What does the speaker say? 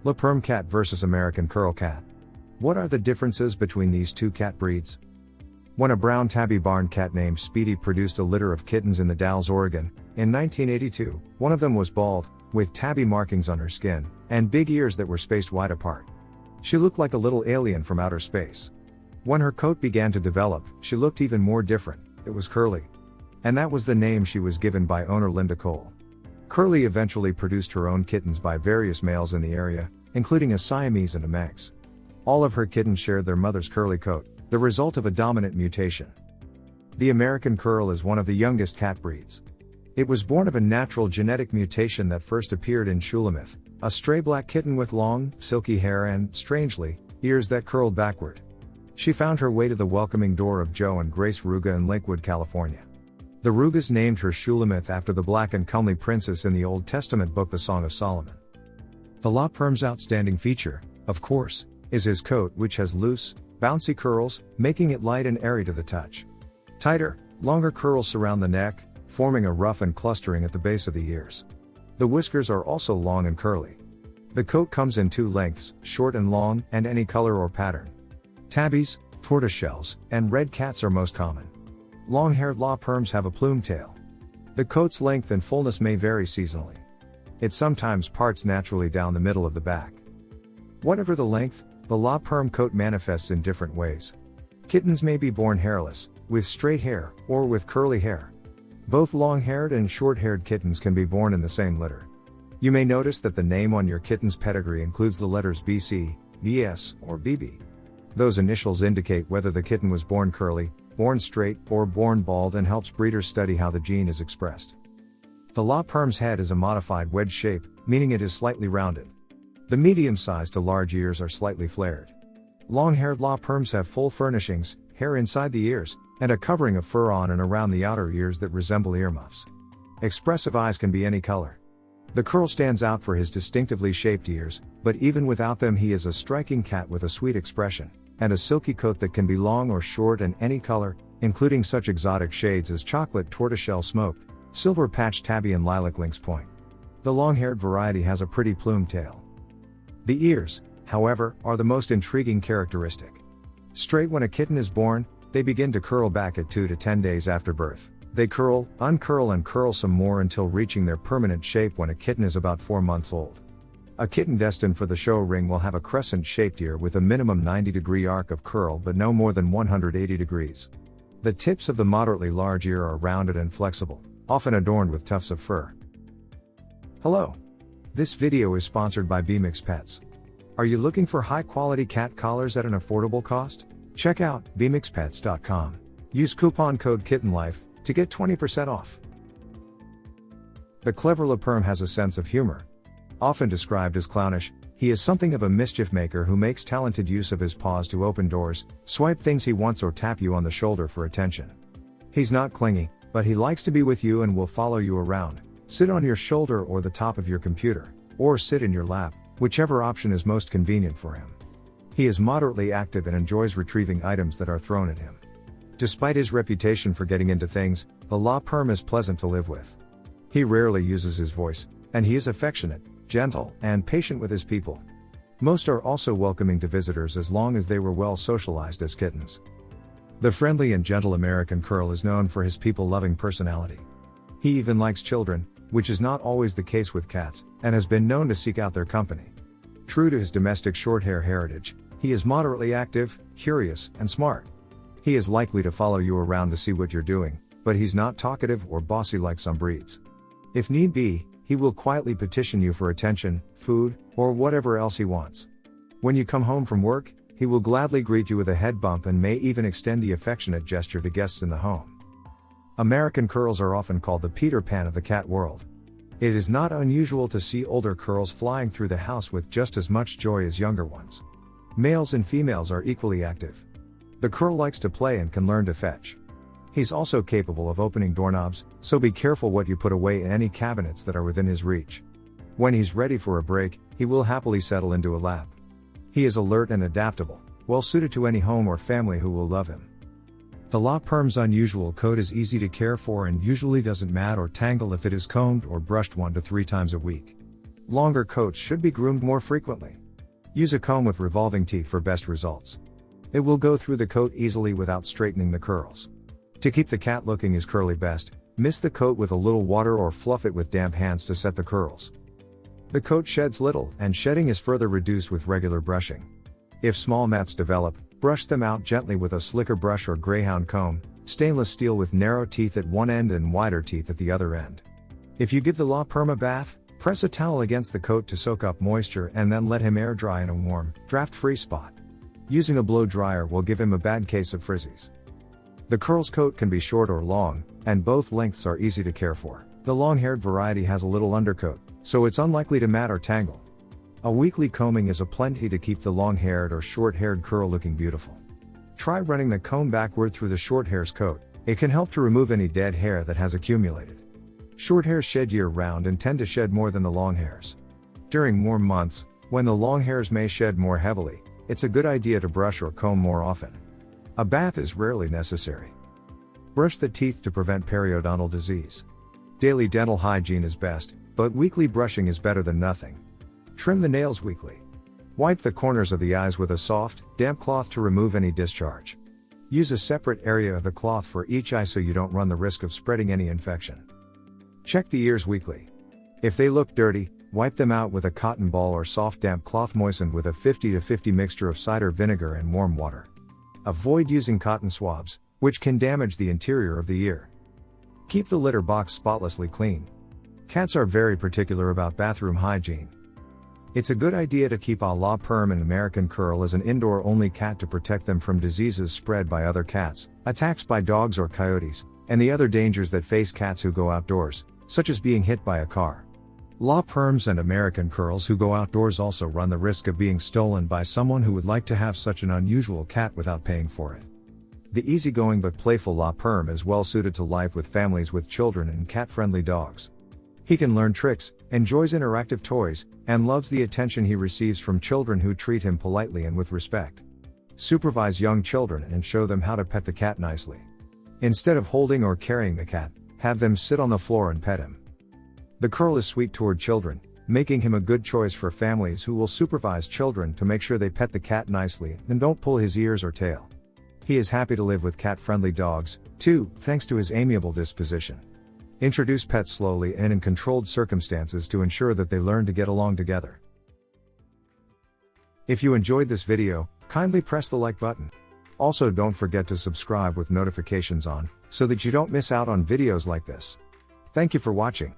LaPerm cat versus American curl cat. What are the differences between these two cat breeds? When a brown tabby barn cat named Speedy produced a litter of kittens in the Dalles, Oregon, in 1982, one of them was bald, with tabby markings on her skin, and big ears that were spaced wide apart. She looked like a little alien from outer space. When her coat began to develop, she looked even more different. It was curly. And that was the name she was given by owner Linda Koehl. Curly eventually produced her own kittens by various males in the area, including a Siamese and a Manx. All of her kittens shared their mother's curly coat, the result of a dominant mutation. The American curl is one of the youngest cat breeds. It was born of a natural genetic mutation that first appeared in Shulamith, a stray black kitten with long, silky hair and, strangely, ears that curled backward. She found her way to the welcoming door of Joe and Grace Ruga in Lakewood, California. The Rugas named her Shulamith after the black and comely princess in the Old Testament book The Song of Solomon. The LaPerm's outstanding feature, of course, is his coat, which has loose, bouncy curls, making it light and airy to the touch. Tighter, longer curls surround the neck, forming a ruff and clustering at the base of the ears. The whiskers are also long and curly. The coat comes in two lengths, short and long, and any color or pattern. Tabbies, tortoiseshells, and red cats are most common. Long-haired LaPerms have a plume tail. The coat's length and fullness may vary seasonally. It sometimes parts naturally down the middle of the back. Whatever the length, the LaPerm coat manifests in different ways. Kittens may be born hairless, with straight hair, or with curly hair. Both long-haired and short-haired kittens can be born in the same litter. You may notice that the name on your kitten's pedigree includes the letters BC, BS, or BB. Those initials indicate whether the kitten was born curly, born straight, or born bald, and helps breeders study how the gene is expressed. The LaPerm's head is a modified wedge shape, meaning it is slightly rounded. The medium-sized to large ears are slightly flared. Long-haired LaPerms have full furnishings, hair inside the ears, and a covering of fur on and around the outer ears that resemble earmuffs. Expressive eyes can be any color. The curl stands out for his distinctively shaped ears, but even without them he is a striking cat with a sweet expression, and a silky coat that can be long or short and any color, including such exotic shades as chocolate tortoiseshell smoke, silver patch tabby and lilac lynx point. The long-haired variety has a pretty plume tail. The ears, however, are the most intriguing characteristic. Straight when a kitten is born, they begin to curl back at 2 to 10 days after birth. They curl, uncurl and curl some more until reaching their permanent shape when a kitten is about 4 months old. A kitten destined for the show ring will have a crescent-shaped ear with a minimum 90-degree arc of curl but no more than 180 degrees. The tips of the moderately large ear are rounded and flexible, often adorned with tufts of fur. Hello. This video is sponsored by BMix Pets. Are you looking for high-quality cat collars at an affordable cost? Check out bmixpets.com. Use coupon code KittenLife to get 20% off. The clever LaPerm has a sense of humor. Often described as clownish, he is something of a mischief maker who makes talented use of his paws to open doors, swipe things he wants, or tap you on the shoulder for attention. He's not clingy, but he likes to be with you and will follow you around, sit on your shoulder or the top of your computer, or sit in your lap, whichever option is most convenient for him. He is moderately active and enjoys retrieving items that are thrown at him. Despite his reputation for getting into things, the LaPerm is pleasant to live with. He rarely uses his voice, and he is affectionate, gentle, and patient with his people. Most are also welcoming to visitors as long as they were well socialized as kittens. The friendly and gentle American curl is known for his people-loving personality. He even likes children, which is not always the case with cats, and has been known to seek out their company. True to his domestic short-hair heritage, he is moderately active, curious, and smart. He is likely to follow you around to see what you're doing, but he's not talkative or bossy like some breeds. If need be, he will quietly petition you for attention, food, or whatever else he wants. When you come home from work, he will gladly greet you with a head bump and may even extend the affectionate gesture to guests in the home. American curls are often called the Peter Pan of the cat world. It is not unusual to see older curls flying through the house with just as much joy as younger ones. Males and females are equally active. The curl likes to play and can learn to fetch. He's also capable of opening doorknobs, so be careful what you put away in any cabinets that are within his reach. When he's ready for a break, he will happily settle into a lap. He is alert and adaptable, well suited to any home or family who will love him. The LaPerm's unusual coat is easy to care for and usually doesn't mat or tangle if it is combed or brushed 1 to 3 times a week. Longer coats should be groomed more frequently. Use a comb with revolving teeth for best results. It will go through the coat easily without straightening the curls. To keep the cat looking as curly best, mist the coat with a little water or fluff it with damp hands to set the curls. The coat sheds little, and shedding is further reduced with regular brushing. If small mats develop, brush them out gently with a slicker brush or greyhound comb, stainless steel with narrow teeth at one end and wider teeth at the other end. If you give the LaPerm a bath, press a towel against the coat to soak up moisture and then let him air dry in a warm, draft-free spot. Using a blow dryer will give him a bad case of frizzies. The curls coat can be short or long, and both lengths are easy to care for. The long-haired variety has a little undercoat, so it's unlikely to mat or tangle. A weekly combing is a plenty to keep the long-haired or short-haired curl looking beautiful. Try running the comb backward through the short hair's coat. It can help to remove any dead hair that has accumulated. Short hairs shed year-round and tend to shed more than the long hairs. During warm months, when the long hairs may shed more heavily, it's a good idea to brush or comb more often. A bath is rarely necessary. Brush the teeth to prevent periodontal disease. Daily dental hygiene is best, but weekly brushing is better than nothing. Trim the nails weekly. Wipe the corners of the eyes with a soft, damp cloth to remove any discharge. Use a separate area of the cloth for each eye so you don't run the risk of spreading any infection. Check the ears weekly. If they look dirty, wipe them out with a cotton ball or soft damp cloth moistened with a 50-50 mixture of cider vinegar and warm water. Avoid using cotton swabs, which can damage the interior of the ear. Keep the litter box spotlessly clean. Cats are very particular about bathroom hygiene. It's a good idea to keep a LaPerm and American Curl as an indoor-only cat to protect them from diseases spread by other cats, attacks by dogs or coyotes, and the other dangers that face cats who go outdoors, such as being hit by a car. LaPerms and American Curls who go outdoors also run the risk of being stolen by someone who would like to have such an unusual cat without paying for it. The easygoing but playful LaPerm is well suited to life with families with children and cat-friendly dogs. He can learn tricks, enjoys interactive toys, and loves the attention he receives from children who treat him politely and with respect. Supervise young children and show them how to pet the cat nicely. Instead of holding or carrying the cat, have them sit on the floor and pet him. The Curl is sweet toward children, making him a good choice for families who will supervise children to make sure they pet the cat nicely and don't pull his ears or tail. He is happy to live with cat-friendly dogs, too, thanks to his amiable disposition. Introduce pets slowly and in controlled circumstances to ensure that they learn to get along together. If you enjoyed this video, kindly press the like button. Also, don't forget to subscribe with notifications on, so that you don't miss out on videos like this. Thank you for watching.